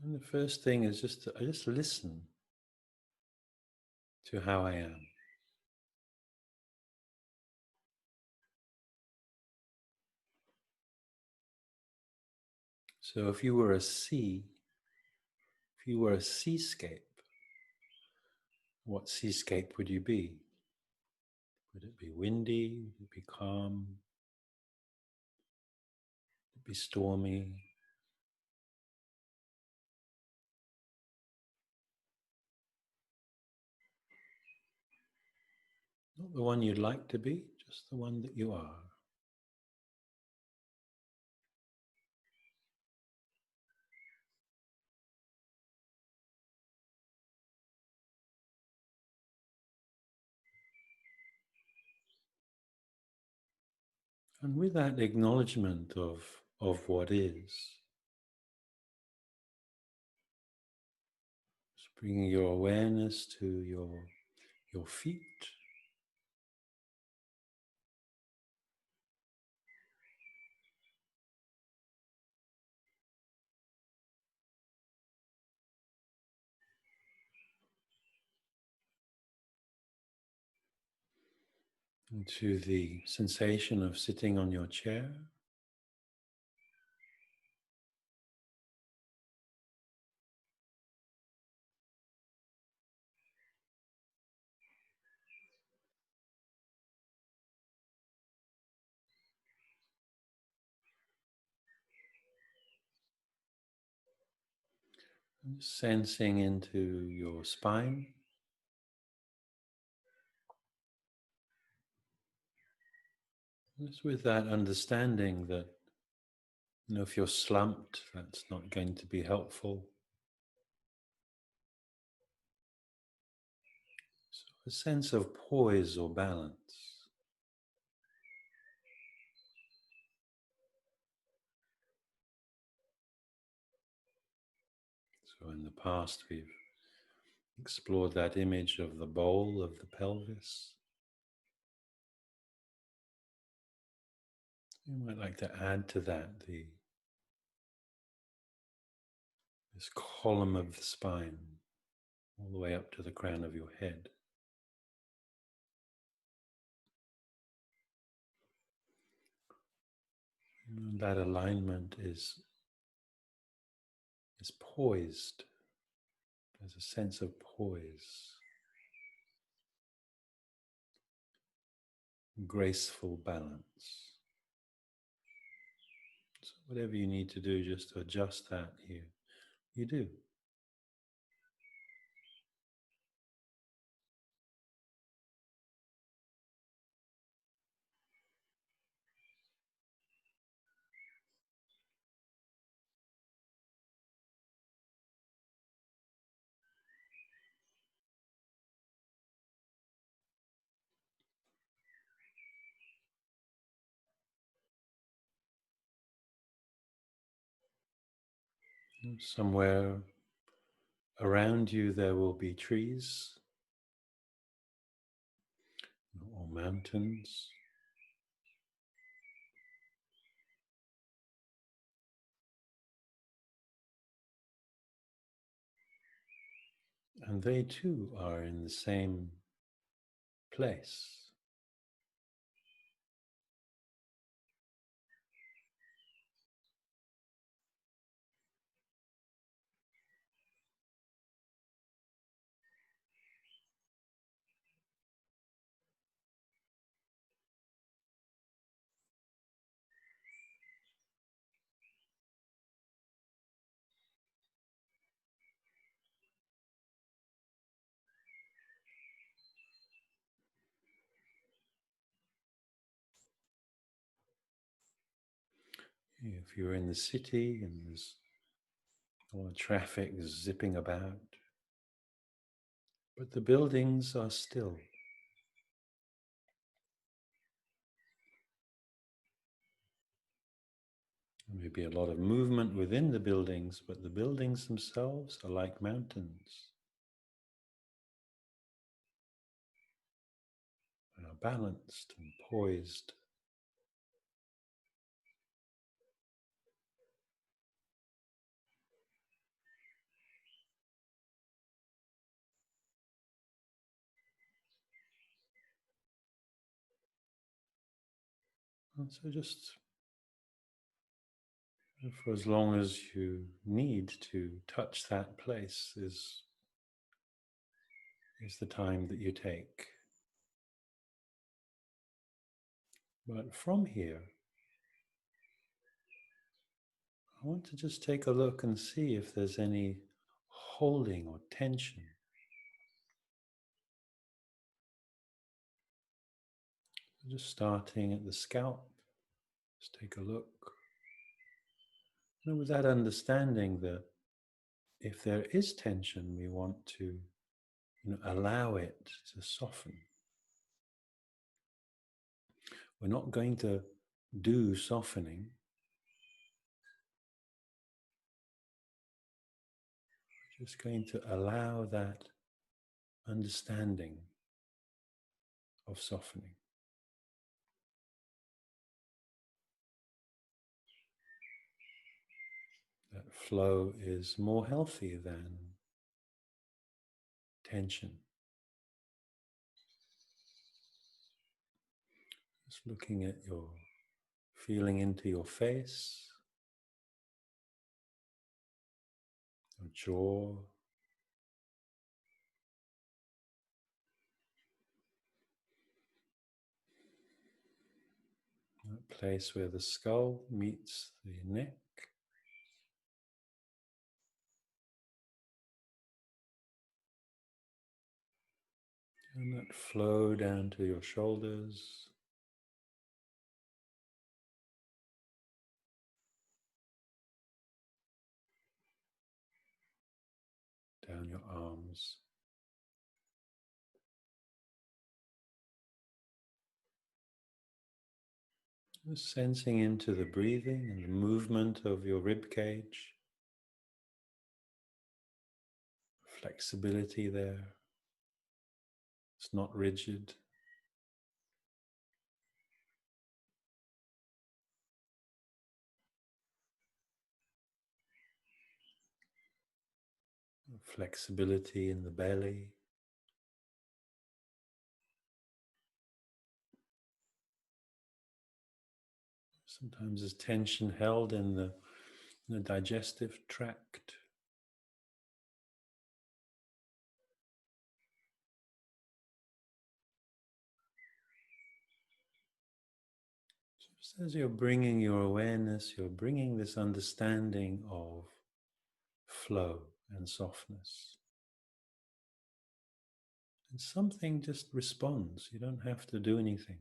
And the first thing is I just listen to how I am. So if you were a sea, if you were a seascape, what seascape would you be? Would it be windy? Would it be calm? Would it be stormy? Not the one you'd like to be, just the one that you are. And with that acknowledgement of what is, just bringing your awareness to your feet, and to the sensation of sitting on your chair. Sensing into your spine, just with that understanding that if you're slumped, that's not going to be helpful. So a sense of poise or balance. So in the past, we've explored that image of the bowl of the pelvis. You might like to add to that this column of the spine all the way up to the crown of your head. And that alignment is poised. There's a sense of poise, graceful balance. So whatever you need to do just to adjust that here, you do. Somewhere around you there will be trees or mountains. And they too are in the same place. If you're in the city and there's a lot of traffic zipping about, but the buildings are still. There may be a lot of movement within the buildings, but the buildings themselves are like mountains. They are balanced and poised. And so just for as long as you need to touch that place is the time that you take. But from here, I want to just take a look and see if there's any holding or tension. Just starting at the scalp, just take a look. And with that understanding that if there is tension, we want to allow it to soften. We're not going to do softening. We're just going to allow that understanding of softening. That flow is more healthy than tension. Just looking at your, feeling into your face, your jaw, that place where the skull meets the neck. And that flow down to your shoulders. Down your arms. Just sensing into the breathing and the movement of your rib cage. Flexibility there. It's not rigid. Flexibility in the belly. Sometimes there's tension held in the digestive tract. So just as you're bringing your awareness, you're bringing this understanding of flow and softness. And something just responds. You don't have to do anything.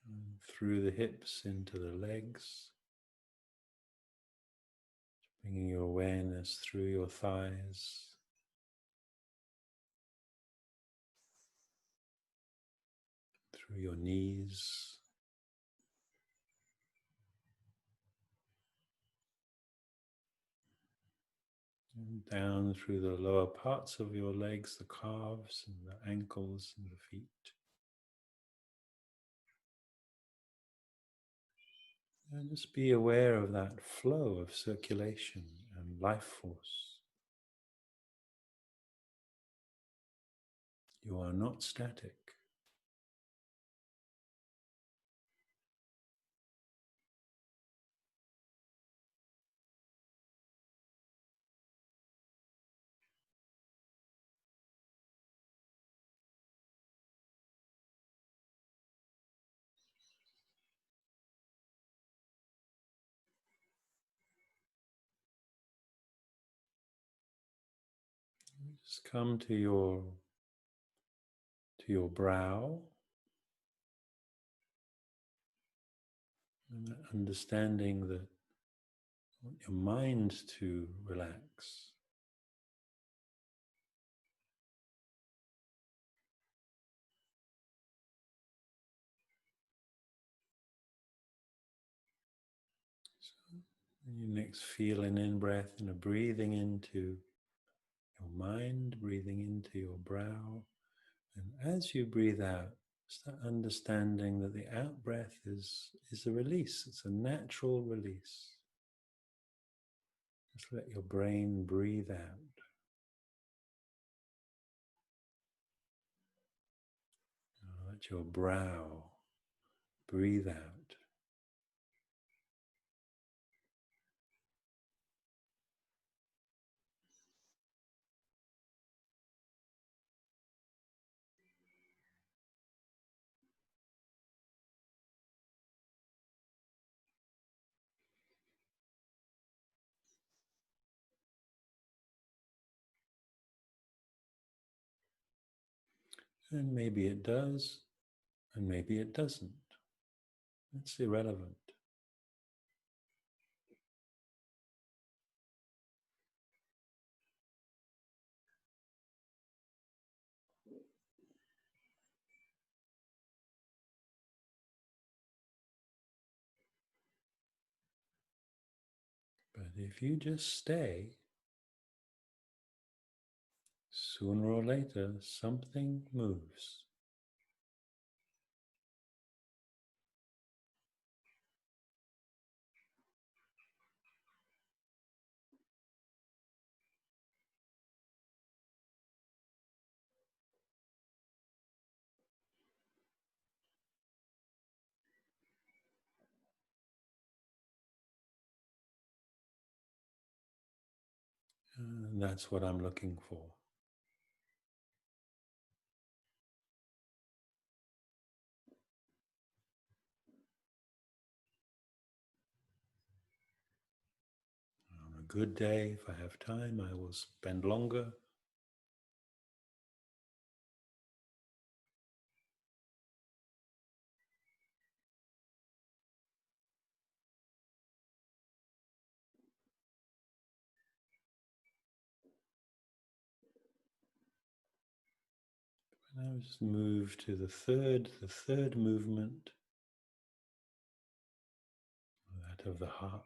And through the hips into the legs. Bringing your awareness through your thighs. Through your knees. And down through the lower parts of your legs, the calves and the ankles and the feet. And just be aware of that flow of circulation and life force. You are not static. Just come to your brow, and understanding that you want your mind to relax. So you next feel an in-breath and a breathing into your mind, breathing into your brow. And as you breathe out, start understanding that the out-breath is a release. It's a natural release. Just let your brain breathe out. Let your brow breathe out. And maybe it does, and maybe it doesn't. It's irrelevant. But if you just stay, sooner or later something moves. And that's what I'm looking for. On a good day, if I have time, I will spend longer. And I just move to the third movement, that of the heart.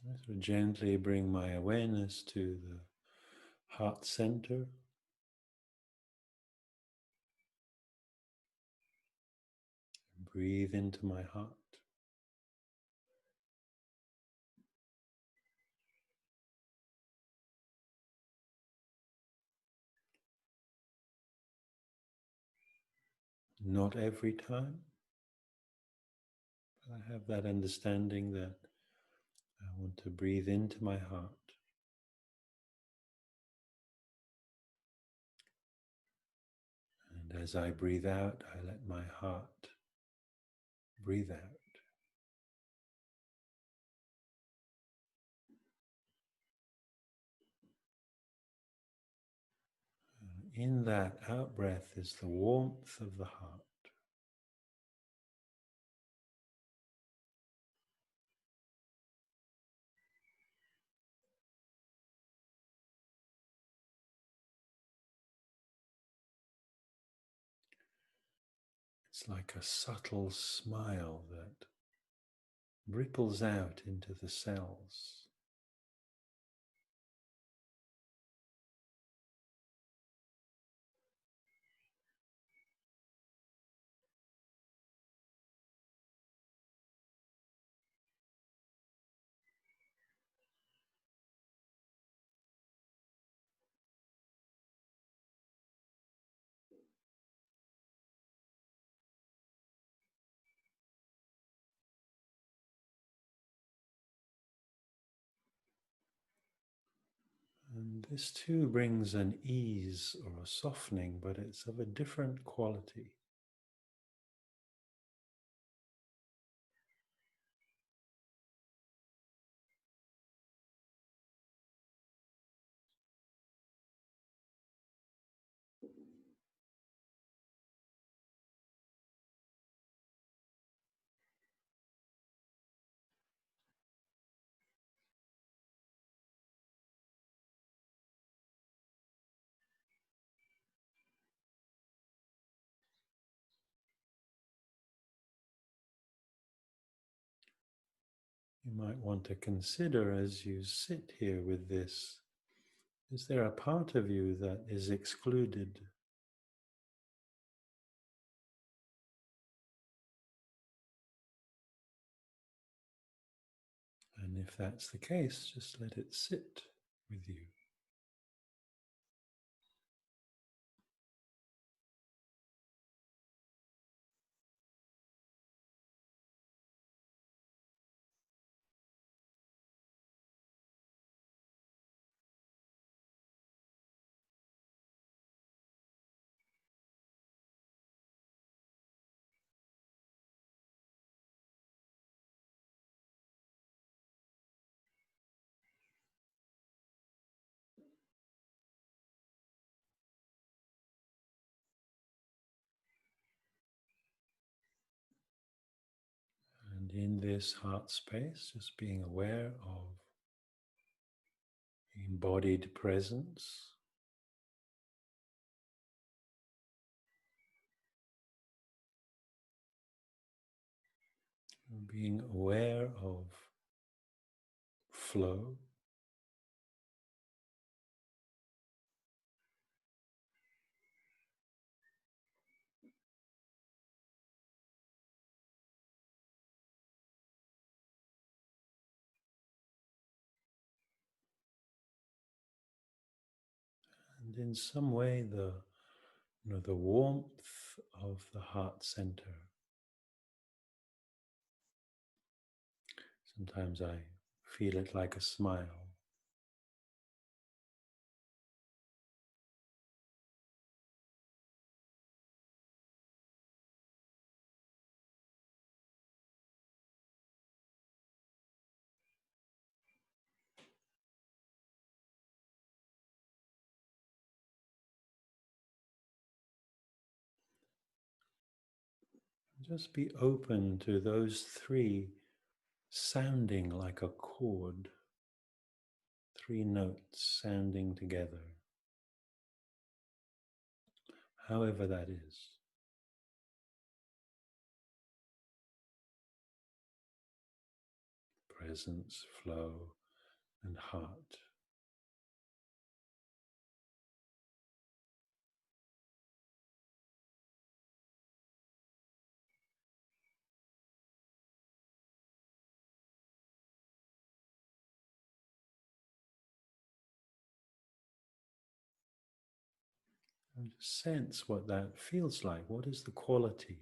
I sort of gently bring my awareness to the heart center. Breathe into my heart. Not every time, but I have that understanding that I want to breathe into my heart. And as I breathe out, I let my heart breathe out. In that out breath is the warmth of the heart. It's like a subtle smile that ripples out into the cells. And this too brings an ease or a softening, but it's of a different quality. You might want to consider as you sit here with this, is there a part of you that is excluded? And if that's the case, just let it sit with you. And in this heart space, just being aware of embodied presence, being aware of flow, and in some way the warmth of the heart center. Sometimes I feel it like a smile. Just be open to those three sounding like a chord, three notes sounding together, however that is. Presence, flow, and heart. And just sense what that feels like. What is the quality?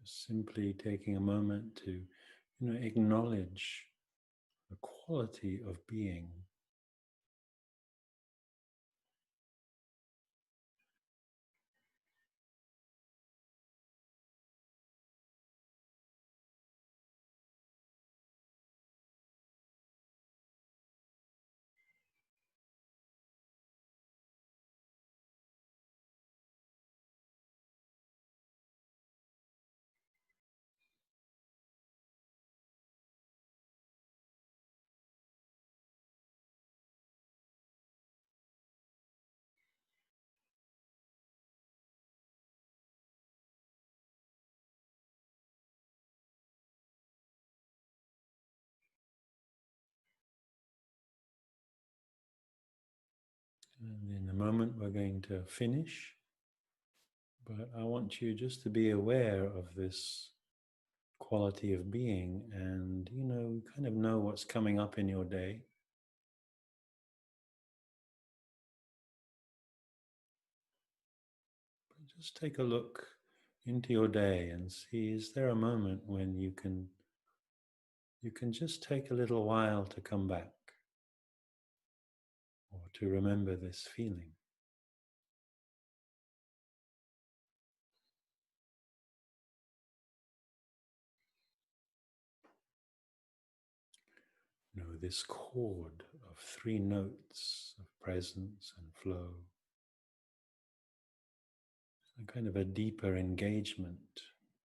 Just simply taking a moment to, acknowledge the quality of being. And in a moment, we're going to finish, but I want you just to be aware of this quality of being and, kind of know what's coming up in your day. But just take a look into your day and see, is there a moment when you can just take a little while to come back or to remember this feeling? this chord of 3 notes of presence and flow, a kind of a deeper engagement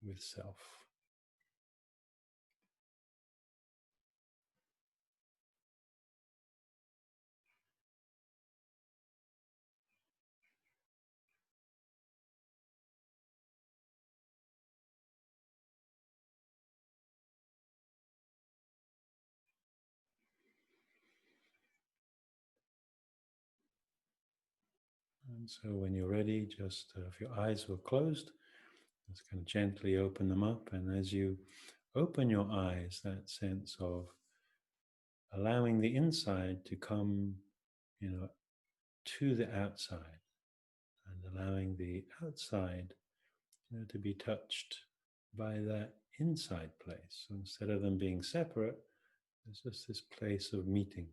with self. And so when you're ready, just if your eyes were closed, just kind of gently open them up. And as you open your eyes, that sense of allowing the inside to come, to the outside, and allowing the outside, to be touched by that inside place. So instead of them being separate, there's just this place of meeting.